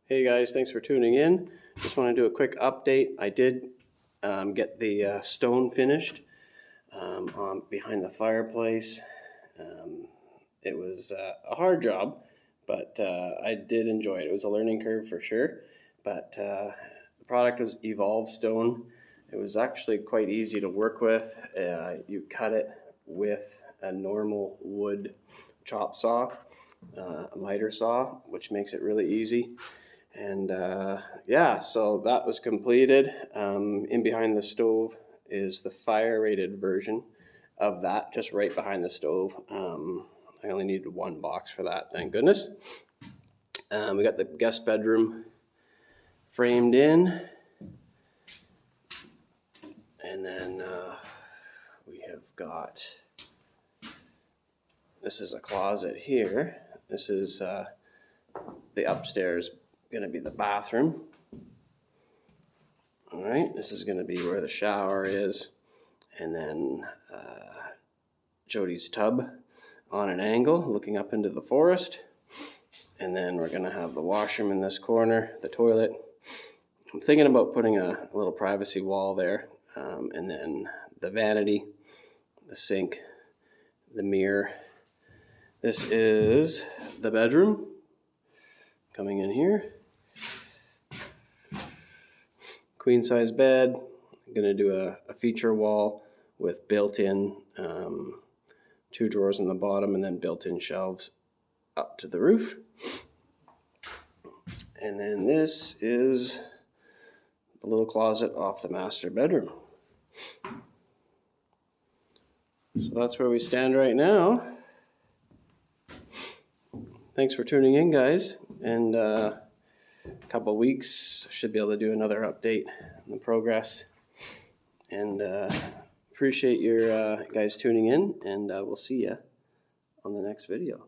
Hey guys, thanks for tuning in. Just want to do a quick update. I did get the stone finished behind the fireplace. It was a hard job, but I did enjoy it. It was a learning curve for sure, but the product was Evolve Stone. It was actually quite easy to work with. You cut it with a normal wood chop saw, a miter saw, which makes it really easy. And yeah, so that was completed. In behind the stove is the fire rated version of that, just right behind the stove. I only needed one box for that, thank goodness. We got the guest bedroom framed in. And then we have got, this is a closet here. This is the upstairs, gonna be the bathroom. All right, this is gonna be where the shower is. And then Jody's tub on an angle, looking up into the forest. And then we're gonna have the washroom in this corner, the toilet. I'm thinking about putting a little privacy wall there. And then the vanity, the sink, the mirror. This is the bedroom. Coming in here. Queen size bed. I'm gonna do a feature wall with built-in 2 drawers on the bottom and then built-in shelves up to the roof. And then this is the little closet off the master bedroom. So that's where we stand right now. Thanks for tuning in, guys. And a couple weeks, should be able to do another update on the progress. And appreciate your guys tuning in, and we'll see you on the next video.